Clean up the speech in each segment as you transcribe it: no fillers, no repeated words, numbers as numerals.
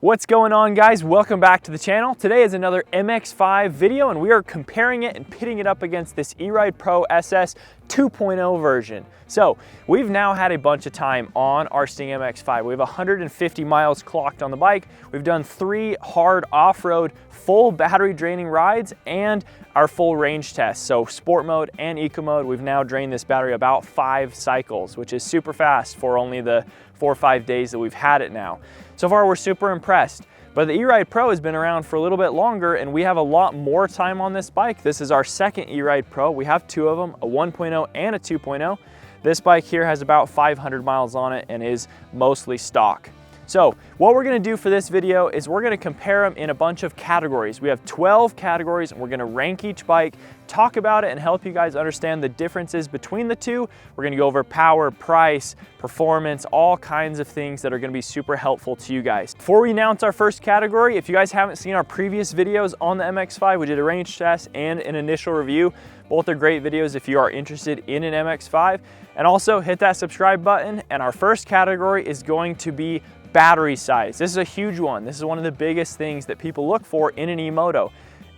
What's going on, guys? Welcome back to the channel. Today is another MX5 video and we are comparing it and pitting it up against this E-Ride Pro SS 2.0 version. So we've now had a bunch of time on our Sting MX5. We have 150 miles clocked on the bike. We've done 3 hard off-road full battery draining rides and our full range test. So sport mode and eco mode, we've now drained this battery about 5 cycles, which is super fast for only the 4 or 5 days that we've had it now. So far, we're super impressed. But the E-Ride Pro has been around for a little bit longer and we have a lot more time on this bike. This is our second E-Ride Pro. We have 2 of them, a 1.0 and a 2.0. This bike here has about 500 miles on it and is mostly stock. So what we're gonna do for this video is we're gonna compare them in a bunch of categories. We have 12 categories and we're gonna rank each bike, talk about it and help you guys understand the differences between the two. We're gonna go over power, price, performance, all kinds of things that are gonna be super helpful to you guys. Before we announce our first category, if you guys haven't seen our previous videos on the MX5, we did a range test and an initial review. Both are great videos if you are interested in an MX5. And also hit that subscribe button. And our first category is going to be battery size. This is a huge one. This is one of the biggest things that people look for in an E-moto.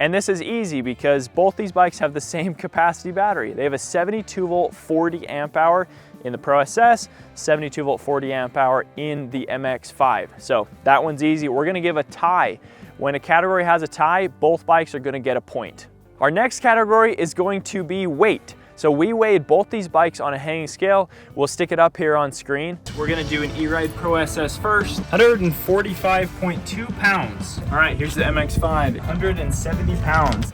And this is easy because both these bikes have the same capacity battery. They have a 72 volt 40 amp hour in the Pro SS, 72 volt 40 amp hour in the MX5. So that one's easy. We're gonna give a tie. When a category has a tie, both bikes are gonna get a point. Our next category is going to be weight. So we weighed both these bikes on a hanging scale. We'll stick it up here on screen. We're gonna do an E-Ride Pro SS first. 145.2 pounds. All right, here's the MX5, 170 pounds.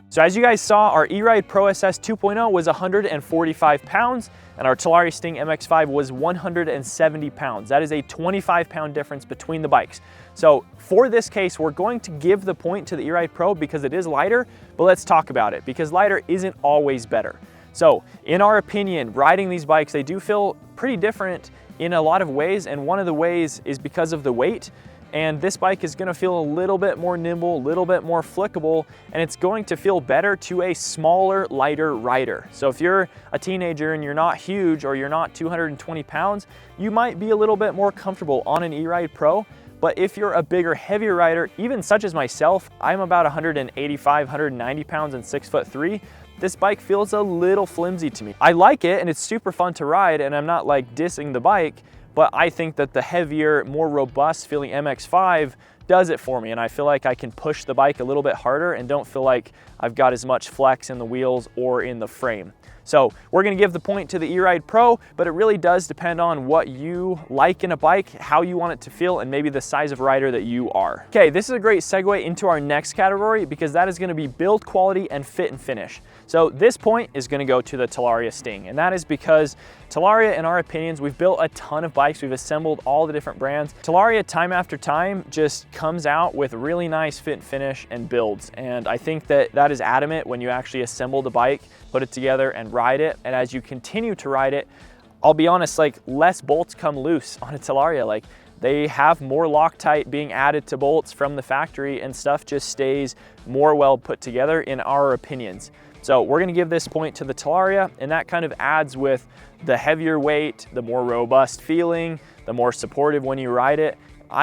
So as you guys saw, our E-Ride Pro SS 2.0 was 145 pounds and our Talaria Sting MX5 was 170 pounds. That is a 25-pound difference between the bikes. So for this case, we're going to give the point to the E-Ride Pro because it is lighter, but let's talk about it because lighter isn't always better. So in our opinion, riding these bikes, they do feel pretty different in a lot of ways. And one of the ways is because of the weight. And this bike is gonna feel a little bit more nimble, a little bit more flickable, and it's going to feel better to a smaller, lighter rider. So if you're a teenager and you're not huge or you're not 220 pounds, you might be a little bit more comfortable on an E-Ride Pro. But if you're a bigger, heavier rider, even such as myself, I'm about 185, 190 pounds and 6'3". This bike feels a little flimsy to me. I like it and it's super fun to ride and I'm not like dissing the bike, but I think that the heavier, more robust feeling MX5 does it for me. And I feel like I can push the bike a little bit harder and don't feel like I've got as much flex in the wheels or in the frame. So we're gonna give the point to the E-Ride Pro, but it really does depend on what you like in a bike, how you want it to feel, and maybe the size of rider that you are. Okay, this is a great segue into our next category because that is gonna be build quality and fit and finish. So this point is gonna go to the Talaria Sting, and that is because Talaria, in our opinions, we've built a ton of bikes, we've assembled all the different brands. Talaria, time after time, just comes out with really nice fit and finish and builds. And I think that that is adamant when you actually assemble the bike, put it together and ride it. And as you continue to ride it, I'll be honest, like less bolts come loose on a Talaria. Like they have more Loctite being added to bolts from the factory and stuff just stays more well put together in our opinions. So we're gonna give this point to the Talaria, and that kind of adds with the heavier weight, the more robust feeling, the more supportive when you ride it.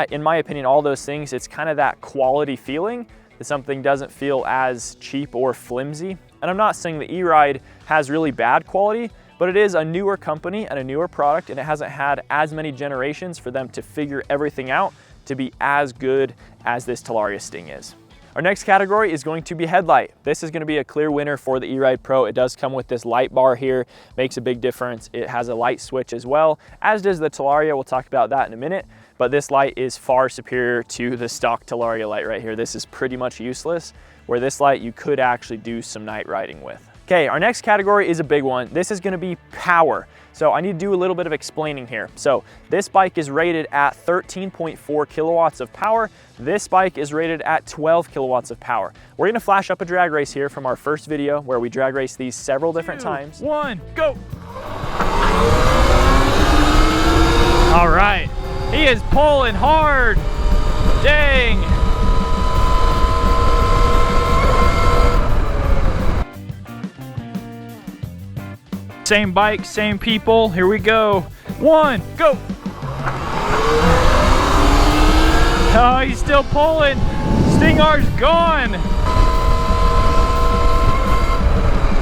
In my opinion, all those things, it's kind of that quality feeling that something doesn't feel as cheap or flimsy. And I'm not saying the E-Ride has really bad quality, but it is a newer company and a newer product, and it hasn't had as many generations for them to figure everything out to be as good as this Talaria Sting is. Our next category is going to be headlight. This is going to be a clear winner for the E-Ride Pro. It does come with this light bar here, makes a big difference. It has a light switch as well, as does the Talaria. We'll talk about that in a minute, but this light is far superior to the stock Talaria light right here. This is pretty much useless, where this light you could actually do some night riding with. Okay, our next category is a big one. This is going to be power. So I need to do a little bit of explaining here. So this bike is rated at 13.4 kilowatts of power. This bike is rated at 12 kilowatts of power. We're gonna flash up a drag race here from our first video where we drag race these several different times. 1, go! All right, he is pulling hard. Dang. Same bike, same people. Here we go. 1, go. Oh, he's still pulling. Sting R's gone.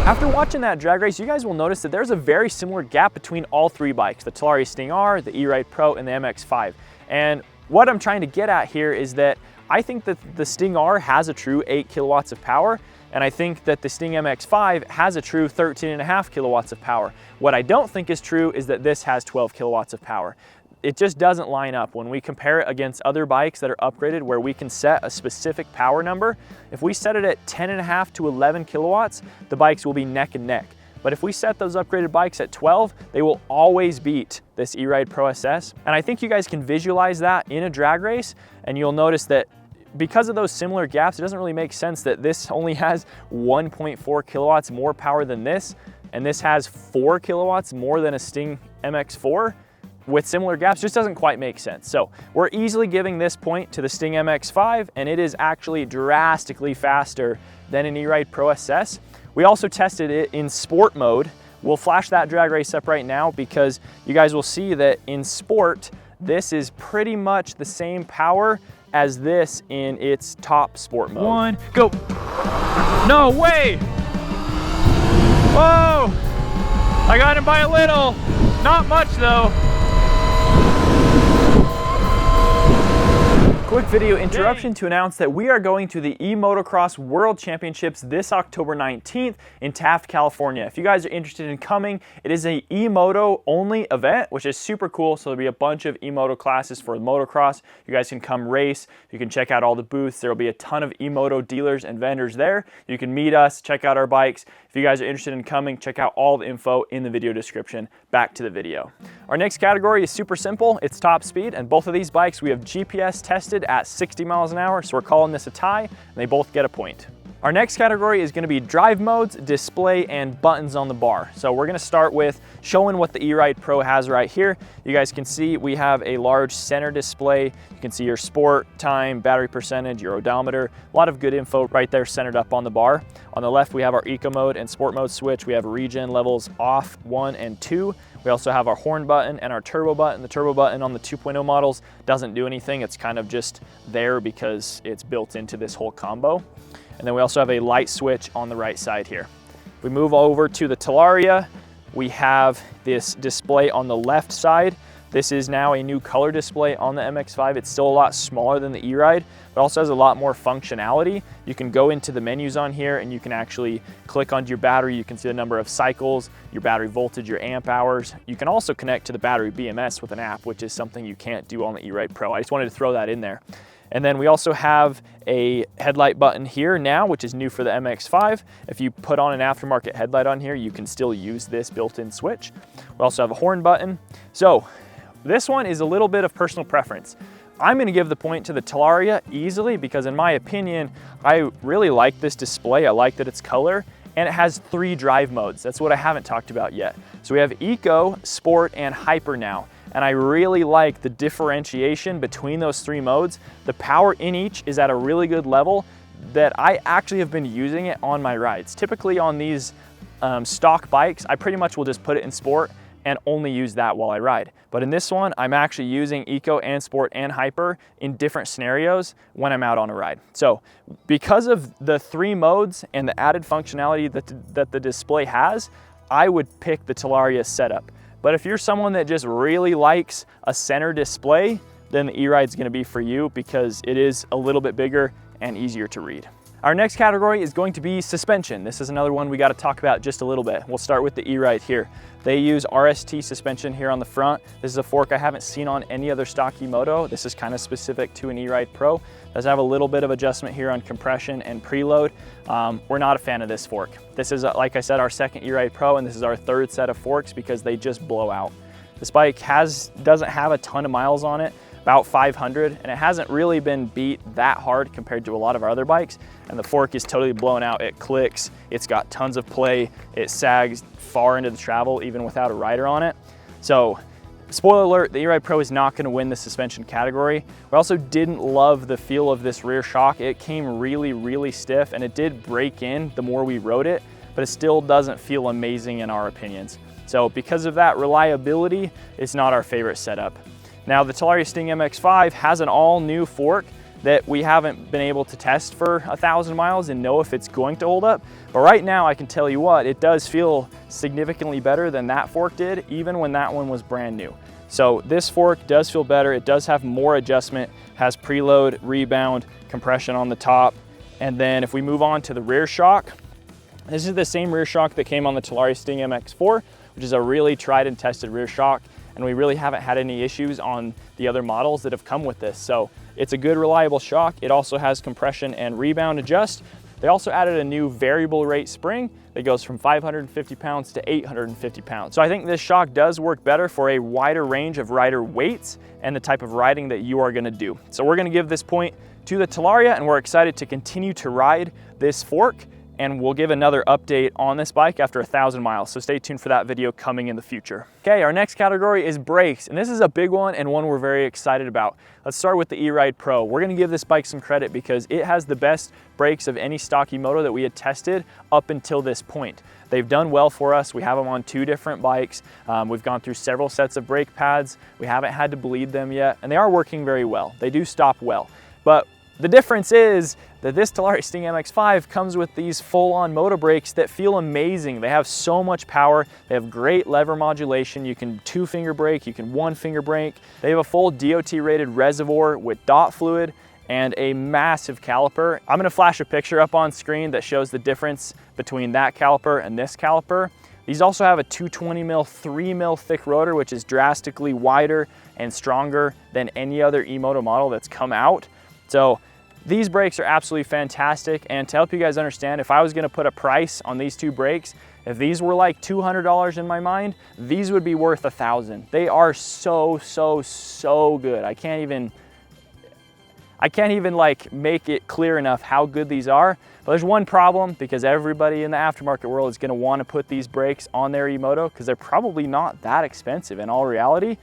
After watching that drag race, you guys will notice that there's a very similar gap between all three bikes, the Talaria Sting R, the E-Ride Pro, and the MX5. And what I'm trying to get at here is that I think that the Sting R has a true 8 kilowatts of power, and I think that the Sting MX5 has a true 13.5 kilowatts of power. What I don't think is true is that this has 12 kilowatts of power. It just doesn't line up. When we compare it against other bikes that are upgraded where we can set a specific power number, if we set it at 10.5 to 11 kilowatts, the bikes will be neck and neck. But if we set those upgraded bikes at 12, they will always beat this E-Ride Pro SS. And I think you guys can visualize that in a drag race, and you'll notice that because of those similar gaps, it doesn't really make sense that this only has 1.4 kilowatts more power than this, and this has 4 kilowatts more than a Sting MX4. With similar gaps, just doesn't quite make sense. So we're easily giving this point to the Sting MX5, and it is actually drastically faster than an E-Ride Pro SS. We also tested it in sport mode. We'll flash that drag race up right now because you guys will see that in sport, this is pretty much the same power as this in its top sport mode. One, go. No way. Whoa, I got him by a little, not much though. Quick video interruption to announce that we are going to the E-Motocross World Championships this October 19th in Taft, California. If you guys are interested in coming, it is a E-Moto only event, which is super cool. So there'll be a bunch of E-Moto classes for motocross. You guys can come race. You can check out all the booths. There'll be a ton of E-Moto dealers and vendors there. You can meet us, check out our bikes. If you guys are interested in coming, check out all the info in the video description. Back to the video. Our next category is super simple. It's top speed, and both of these bikes we have GPS tested at 60 miles an hour, so we're calling this a tie, and they both get a point. Our next category is going to be drive modes, display, and buttons on the bar. So we're going to start with showing what the E-Ride Pro has right here. You guys can see we have a large center display. You can see your sport, time, battery percentage, your odometer, a lot of good info right there centered up on the bar. On the left, we have our eco mode and sport mode switch. We have regen levels off 1 and 2. We also have our horn button and our turbo button. The turbo button on the 2.0 models doesn't do anything. It's kind of just there because it's built into this whole combo. And then we also have a light switch on the right side here. We move over to the Talaria. We have this display on the left side. This is now a new color display on the MX5. It's still a lot smaller than the E-Ride, but also has a lot more functionality. You can go into the menus on here and you can actually click onto your battery. You can see the number of cycles, your battery voltage, your amp hours. You can also connect to the battery BMS with an app, which is something you can't do on the E-Ride Pro. I just wanted to throw that in there. And then we also have a headlight button here now, which is new for the MX5. If you put on an aftermarket headlight on here, you can still use this built-in switch. We also have a horn button. So this one is a little bit of personal preference. I'm going to give the point to the Talaria easily because in my opinion, I really like this display. I like that it's color and it has 3 drive modes. That's what I haven't talked about yet. So we have Eco, Sport, and Hyper now. And I really like the differentiation between those 3 modes. The power in each is at a really good level that I actually have been using it on my rides. Typically on these stock bikes, I pretty much will just put it in Sport and only use that while I ride. But in this one, I'm actually using Eco and Sport and Hyper in different scenarios when I'm out on a ride. So because of the 3 modes and the added functionality that the display has, I would pick the Talaria setup. But if you're someone that just really likes a center display, then the E-Ride's gonna be for you because it is a little bit bigger and easier to read. Our next category is going to be suspension. This is another one we got to talk about just a little bit. We'll start with the E-Ride here. They use RST suspension here on the front. This is a fork I haven't seen on any other stock E-Moto. This is kind of specific to an E-Ride Pro. It does have a little bit of adjustment here on compression and preload. We're not a fan of this fork. This is, like I said, our second E-Ride Pro, and this is our 3rd set of forks because they just blow out. This bike doesn't have a ton of miles on it, about 500, and it hasn't really been beat that hard compared to a lot of our other bikes. And the fork is totally blown out. It clicks, it's got tons of play, it sags far into the travel even without a rider on it. So spoiler alert, the E-Ride Pro is not going to win the suspension category. We also didn't love the feel of this rear shock. It came really, really stiff, and it did break in the more we rode it, but it still doesn't feel amazing in our opinions. So because of that reliability, it's not our favorite setup. Now the Talaria Sting MX5 has an all new fork that we haven't been able to test for 1,000 miles and know if it's going to hold up. But right now I can tell you what, it does feel significantly better than that fork did, even when that one was brand new. So this fork does feel better. It does have more adjustment, has preload, rebound, compression on the top. And then if we move on to the rear shock, this is the same rear shock that came on the Talaria Sting MX4, which is a really tried and tested rear shock. And we really haven't had any issues on the other models that have come with this. So it's a good, reliable shock. It also has compression and rebound adjust. They also added a new variable rate spring that goes from 550 pounds to 850 pounds. So I think this shock does work better for a wider range of rider weights and the type of riding that you are gonna do. So we're gonna give this point to the Talaria, and we're excited to continue to ride this fork, and we'll give another update on this bike after 1,000 miles. So stay tuned for that video coming in the future. Okay, our next category is brakes, and this is a big one and one we're very excited about. Let's start with the E-Ride Pro. We're gonna give this bike some credit because it has the best brakes of any stock E-moto that we had tested up until this point. They've done well for us. We have them on 2 different bikes. We've gone through several sets of brake pads. We haven't had to bleed them yet, and they are working very well. They do stop well. But the difference is that this Talaria Sting MX5 comes with these full-on moto brakes that feel amazing. They have so much power. They have great lever modulation. You can 2-finger brake, you can 1-finger brake. They have a full DOT-rated reservoir with dot fluid and a massive caliper. I'm gonna flash a picture up on screen that shows the difference between that caliper and this caliper. These also have a 220 mil, 3 mil thick rotor, which is drastically wider and stronger than any other E-moto model that's come out. So these brakes are absolutely fantastic, and to help you guys understand, if I was gonna put a price on these 2 brakes, if these were like $200 in my mind, these would be worth 1,000. They are so good. I can't even like make it clear enough how good these are. But there's one problem, because everybody in the aftermarket world is gonna wanna put these brakes on their E-moto because they're probably not that expensive in all reality.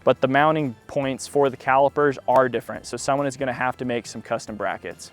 But the mounting points for the calipers are different. So someone is gonna have to make some custom brackets.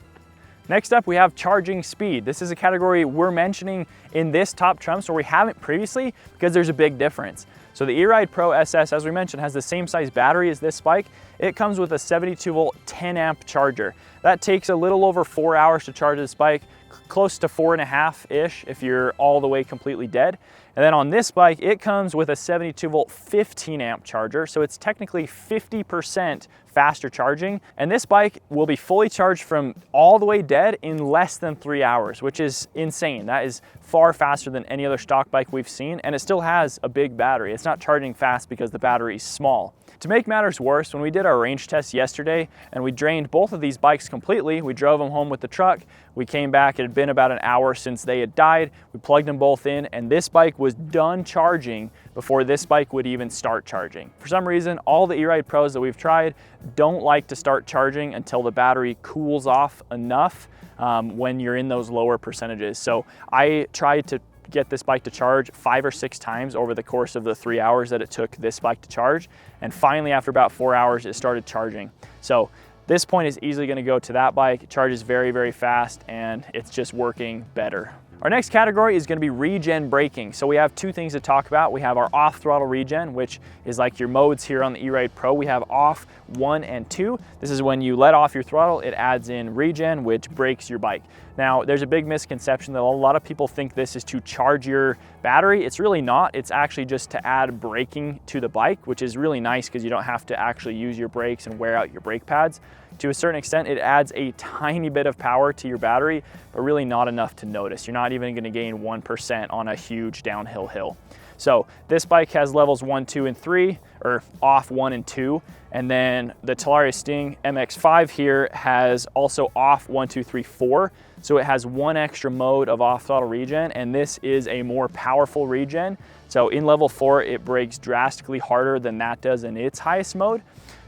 Next up, we have charging speed. This is a category we're mentioning in this top trumps where we haven't previously because there's a big difference. So the E-Ride Pro SS, as we mentioned, has the same size battery as this bike. It comes with a 72 volt, 10 amp charger. That takes a little over 4 hours to charge this bike, close to 4.5-ish if you're all the way completely dead. And then on this bike, it comes with a 72 volt, 15 amp charger. So it's technically 50% faster charging. And this bike will be fully charged from all the way dead in less than 3 hours, which is insane. That is far faster than any other stock bike we've seen. And it still has a big battery. It's not charging fast because the battery is small. To make matters worse, when we did our range test yesterday and we drained both of these bikes completely, we drove them home with the truck, we came back, it had been about an hour since they had died, we plugged them both in, and this bike was done charging before this bike would even start charging. For some reason, all the E-Ride Pros that we've tried don't like to start charging until the battery cools off enough when you're in those lower percentages. So I tried to get this bike to charge 5 or 6 times over the course of the 3 hours that it took this bike to charge. And finally, after about 4 hours, it started charging. So this point is easily gonna go to that bike. It charges very fast and it's just working better. Our next category is gonna be regen braking. So we have 2 things to talk about. We have our off throttle regen, which is like your modes here on the E-Ride Pro. We have off 1 and 2. This is when you let off your throttle, it adds in regen, which brakes your bike. Now, there's a big misconception that a lot of people think this is to charge your battery. It's really not. It's actually just to add braking to the bike, which is really nice because you don't have to actually use your brakes and wear out your brake pads. To a certain extent, it adds a tiny bit of power to your battery, but really not enough to notice. You're not even gonna gain 1% on a huge downhill hill. So this bike has levels 1, 2, and 3, or off 1 and 2. And then the Talaria Sting MX5 here has also off 1, 2, 3, 4. So it has 1 extra mode of off throttle regen, and this is a more powerful regen. So in level 4, it brakes drastically harder than that does in its highest mode.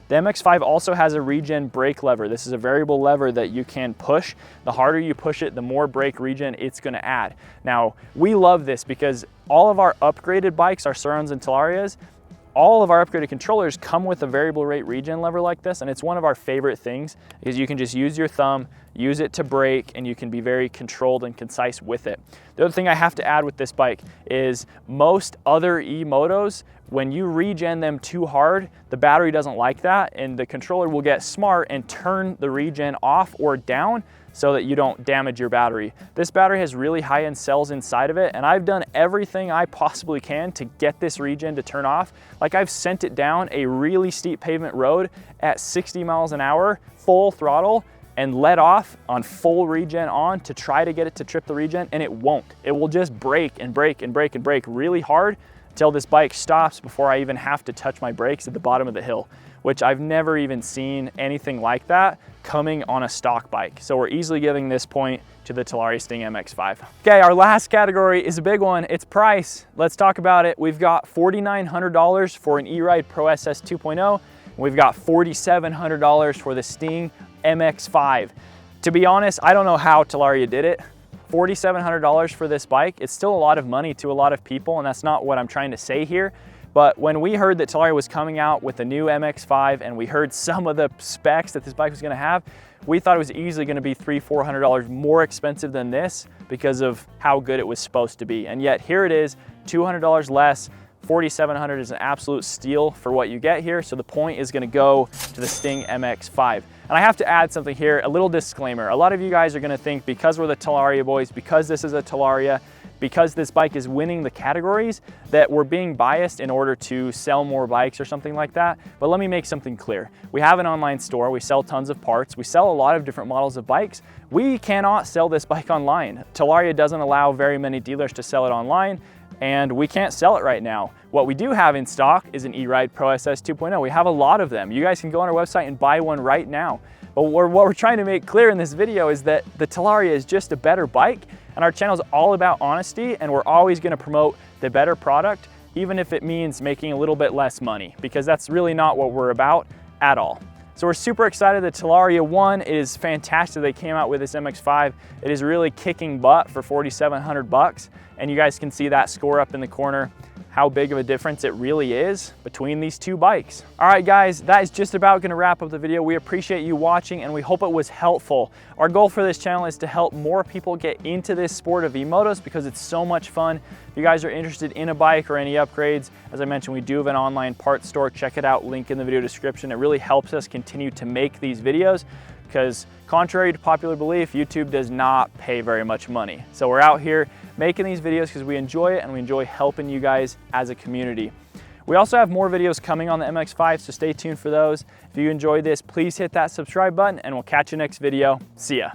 The MX5 also has a regen brake lever. This is a variable lever that you can push. The harder you push it, the more brake regen it's gonna add. Now, we love this because all of our upgraded bikes, our Surons and Talarias, all of our upgraded controllers come with a variable rate regen lever like this, and it's one of our favorite things because you can just use your thumb, use it to brake, and you can be very controlled and concise with it. The other thing I have to add with this bike is most other E-motos, when you regen them too hard, the battery doesn't like that, and the controller will get smart and turn the regen off or down so that you don't damage your battery. This battery has really high-end cells inside of it, and I've done everything I possibly can to get this regen to turn off. Like, I've sent it down a really steep pavement road at 60 miles an hour, full throttle, and let off on full regen on to try to get it to trip the regen, and it won't. It will just brake and brake and brake and brake really hard until this bike stops before I even have to touch my brakes at the bottom of the hill, which I've never even seen anything like that coming on a stock bike. So we're easily giving this point to the Talaria Sting MX5. Okay, our last category is a big one. It's price. Let's talk about it. We've got $4,900 for an E-Ride Pro SS 2.0. We've got $4,700 for the Sting MX5. To be honest, I don't know how Talaria did it. $4,700 for this bike. It's still a lot of money to a lot of people, and that's not what I'm trying to say here. But when we heard that Talaria was coming out with the new MX5 and we heard some of the specs that this bike was gonna have, we thought it was easily gonna be $300–400 more expensive than this because of how good it was supposed to be. And yet here it is, $200 less. $4,700 is an absolute steal for what you get here. So the point is gonna go to the Sting MX5. And I have to add something here, a little disclaimer. A lot of you guys are gonna think because we're the Talaria boys, because this is a Talaria, because this bike is winning the categories, that we're being biased in order to sell more bikes or something like that. But let me make something clear. We have an online store, we sell tons of parts, we sell a lot of different models of bikes. We cannot sell this bike online. Talaria doesn't allow very many dealers to sell it online, and we can't sell it right now. What we do have in stock is an E-Ride Pro SS 2.0. We have a lot of them. You guys can go on our website and buy one right now. But what we're trying to make clear in this video is that the Talaria is just a better bike, and our channel is all about honesty, and we're always gonna promote the better product, even if it means making a little bit less money, because that's really not what we're about at all. So we're super excited that Talaria won. It is fantastic they came out with this MX5. It is really kicking butt for $4,700, and you guys can see that score up in the corner, how big of a difference it really is between these two bikes. All right, guys, that is just about gonna wrap up the video. We appreciate you watching, and we hope it was helpful. Our goal for this channel is to help more people get into this sport of E-motos because it's so much fun. If you guys are interested in a bike or any upgrades, as I mentioned, we do have an online parts store. Check it out, link in the video description. It really helps us continue to make these videos because, contrary to popular belief, YouTube does not pay very much money. So we're out here making these videos because we enjoy it, and we enjoy helping you guys as a community. We also have more videos coming on the MX5, so stay tuned for those. If you enjoyed this, please hit that subscribe button, and we'll catch you next video. See ya.